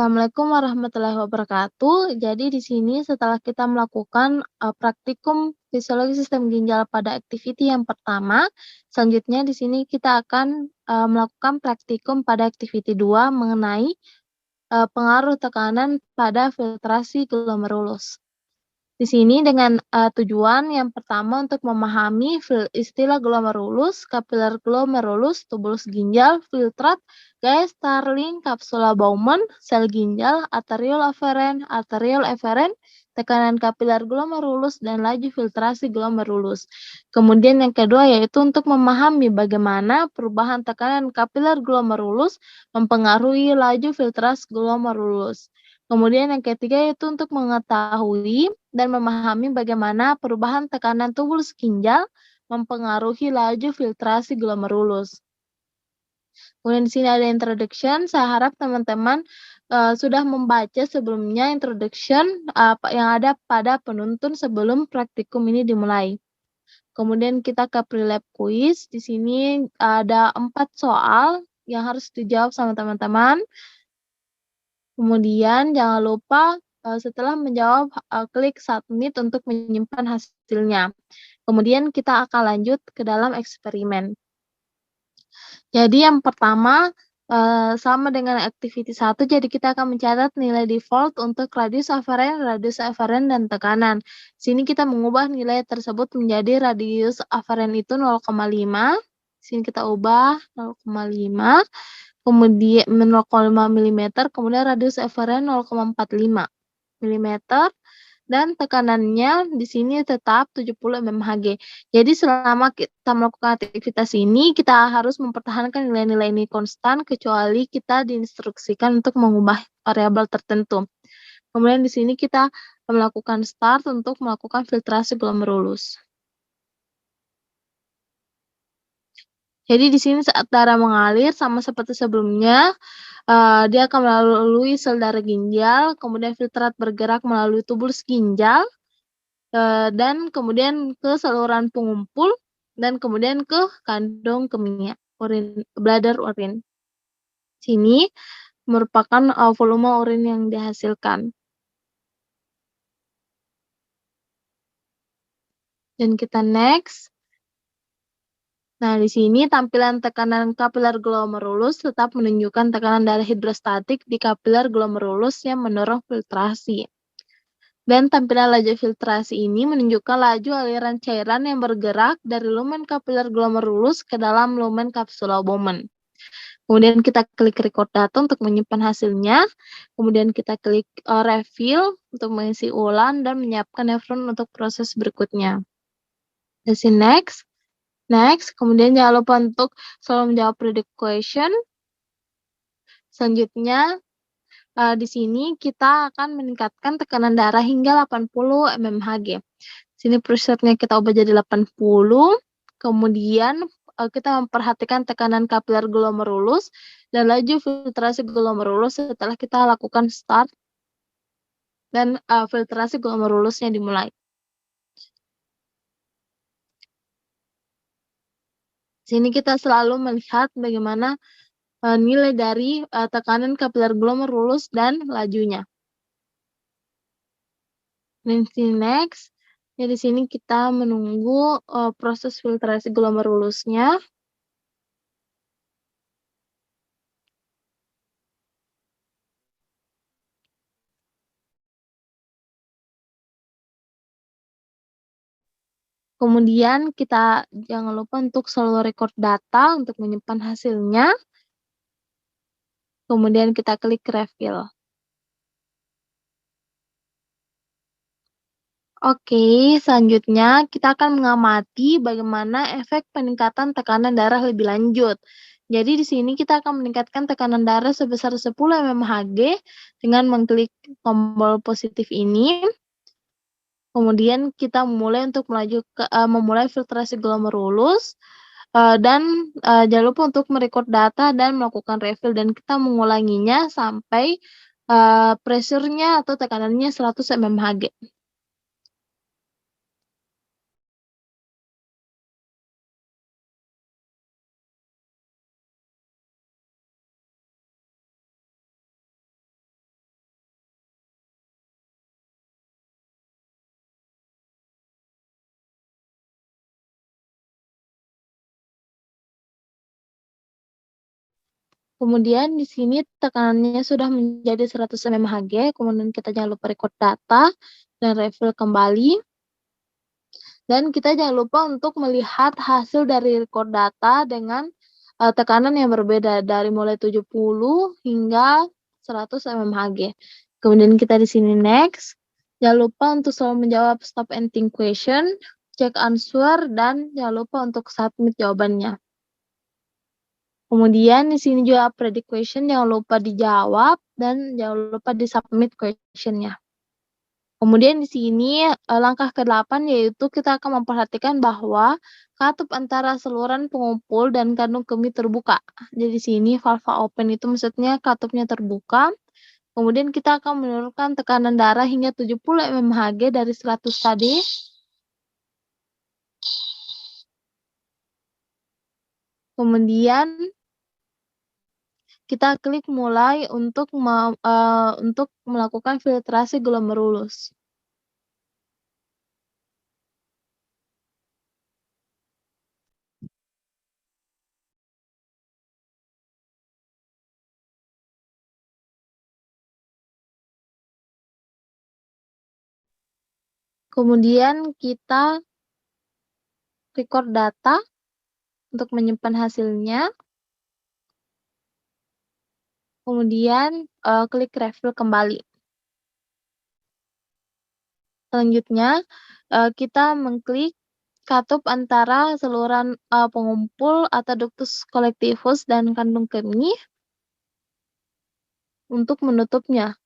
Assalamualaikum warahmatullahi wabarakatuh. Jadi di sini setelah kita melakukan, praktikum fisiologi sistem ginjal pada activity yang pertama, selanjutnya di sini kita akan, melakukan praktikum pada activity 2 mengenai, pengaruh tekanan pada filtrasi glomerulus. Di sini dengan, tujuan yang pertama untuk memahami istilah glomerulus, capillary glomerulus, tubulus ginjal, filtrat, gaya Starling, kapsula Bowman, sel ginjal, arteriole efferent, tekanan kapiler glomerulus, dan laju filtrasi glomerulus. Kemudian yang kedua yaitu untuk memahami bagaimana perubahan tekanan kapiler glomerulus mempengaruhi laju filtrasi glomerulus. Kemudian yang ketiga yaitu untuk mengetahui dan memahami bagaimana perubahan tekanan tubulus ginjal mempengaruhi laju filtrasi glomerulus. Kemudian di sini ada introduction, saya harap teman-teman, sudah membaca sebelumnya introduction, yang ada pada penuntun sebelum praktikum ini dimulai. Kemudian kita ke pre-lab quiz, di sini ada 4 soal yang harus dijawab sama teman-teman. Kemudian jangan lupa, setelah menjawab, klik submit untuk menyimpan hasilnya. Kemudian kita akan lanjut ke dalam eksperimen. Jadi yang pertama, sama dengan activity 1, jadi kita akan mencatat nilai default untuk radius afferent, dan tekanan. Sini kita mengubah nilai tersebut menjadi radius afferent itu 0,5, sini kita ubah 0,5. Kemudian 0,5 mm, kemudian radius efferent 0,45 mm, dan tekanannya di sini tetap 70 mmHg. Jadi selama kita melakukan aktivitas ini, kita harus mempertahankan nilai-nilai ini konstan, kecuali kita diinstruksikan untuk mengubah variabel tertentu. Kemudian di sini kita melakukan start untuk melakukan filtrasi glomerulus. Jadi di sini saat darah mengalir sama seperti sebelumnya, dia akan melalui sel darah ginjal, kemudian filtrat bergerak melalui tubulus ginjal, dan kemudian ke saluran pengumpul, dan kemudian ke kandung kemih, bladder urin. Sini merupakan volume urin yang dihasilkan. Dan kita next. Nah, di sini tampilan tekanan kapiler glomerulus tetap menunjukkan tekanan darah hidrostatik di kapiler glomerulus yang mendorong filtrasi. Dan tampilan laju filtrasi ini menunjukkan laju aliran cairan yang bergerak dari lumen kapiler glomerulus ke dalam lumen kapsula Bowman. Kemudian kita klik record data untuk menyimpan hasilnya. Kemudian kita klik refill untuk mengisi ulang dan menyiapkan nefron untuk proses berikutnya. Di sini next. Next, kemudian jangan lupa untuk selalu menjawab predict question. Selanjutnya, di sini kita akan meningkatkan tekanan darah hingga 80 mmHg. Sini presetnya kita ubah jadi 80. Kemudian kita memperhatikan tekanan kapiler glomerulus dan laju filtrasi glomerulus setelah kita lakukan start dan filtrasi glomerulusnya dimulai. Sini kita selalu melihat bagaimana nilai dari tekanan kapiler glomerulus dan lajunya. Dan sini next. Ya, di sini kita menunggu proses filtrasi glomerulusnya. Kemudian kita jangan lupa untuk selalu record data untuk menyimpan hasilnya. Kemudian kita klik refill. Oke, selanjutnya kita akan mengamati bagaimana efek peningkatan tekanan darah lebih lanjut. Jadi di sini kita akan meningkatkan tekanan darah sebesar 10 mmHg dengan mengklik tombol positif ini. Kemudian kita memulai memulai filtrasi glomerulus, dan jangan lupa untuk merekod data dan melakukan refill, dan kita mengulanginya sampai pressure-nya atau tekanannya 100 mmHg. Kemudian di sini tekanannya sudah menjadi 100 mmHg, kemudian kita jangan lupa record data dan refill kembali. Dan kita jangan lupa untuk melihat hasil dari record data dengan tekanan yang berbeda dari mulai 70 hingga 100 mmHg. Kemudian kita di sini next. Jangan lupa untuk selalu menjawab stop and think question, check answer, dan jangan lupa untuk submit jawabannya. Kemudian di sini juga predict question jangan lupa dijawab dan jangan lupa di-submit question-nya. Kemudian di sini, langkah ke-8 yaitu kita akan memperhatikan bahwa katup antara saluran pengumpul dan kandung kemih terbuka. Jadi di sini valva open itu maksudnya katupnya terbuka. Kemudian kita akan menurunkan tekanan darah hingga 70 mmHg dari 100 tadi. Kemudian kita klik mulai untuk melakukan filtrasi glomerulus. Kemudian kita record data untuk menyimpan hasilnya. Kemudian klik refill kembali. Selanjutnya kita mengklik katup antara saluran pengumpul atau ductus collectivus dan kandung kemih untuk menutupnya.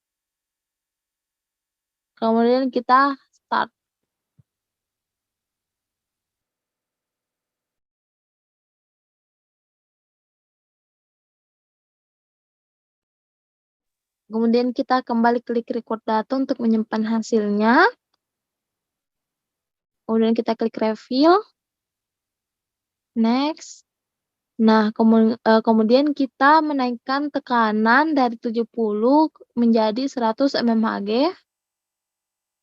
Kemudian kita start. Kemudian kita kembali klik record data untuk menyimpan hasilnya. Kemudian kita klik refill. Next. Nah, kemudian kita menaikkan tekanan dari 70 menjadi 100 mmHg.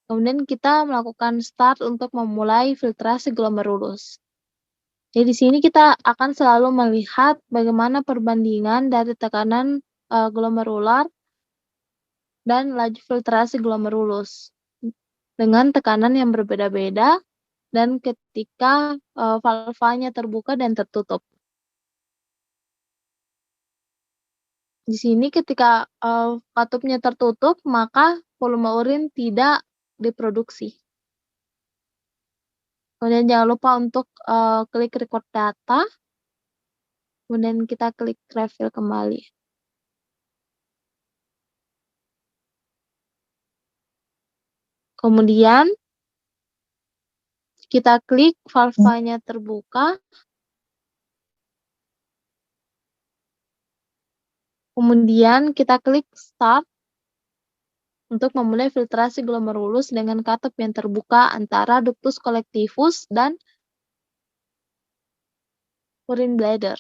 Kemudian kita melakukan start untuk memulai filtrasi glomerulus. Jadi di sini kita akan selalu melihat bagaimana perbandingan dari tekanan glomerular dan laju filtrasi glomerulus dengan tekanan yang berbeda-beda dan ketika valvanya terbuka dan tertutup. Di sini ketika katupnya tertutup, maka volume urin tidak diproduksi. Kemudian jangan lupa untuk klik record data. Kemudian kita klik refill kembali. Kemudian kita klik valvanya terbuka. Kemudian kita klik start untuk memulai filtrasi glomerulus dengan katup yang terbuka antara ductus collectivus dan urine bladder.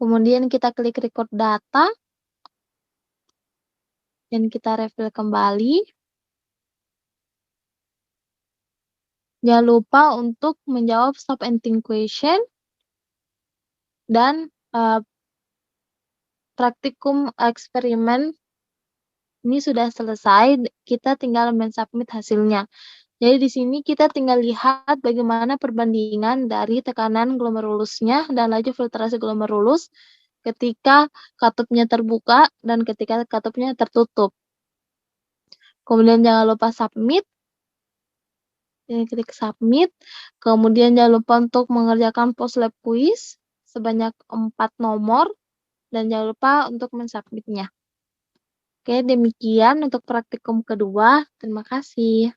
Kemudian kita klik record data dan kita refill kembali. Jangan lupa untuk menjawab stop and think question dan praktikum eksperimen ini sudah selesai, kita tinggal men-submit hasilnya. Jadi di sini kita tinggal lihat bagaimana perbandingan dari tekanan glomerulusnya dan laju filtrasi glomerulus ketika katupnya terbuka dan ketika katupnya tertutup. Kemudian jangan lupa submit. Ini klik submit. Kemudian jangan lupa untuk mengerjakan post lab quiz sebanyak 4 nomor dan jangan lupa untuk mensubmitnya. Oke, demikian untuk praktikum kedua. Terima kasih.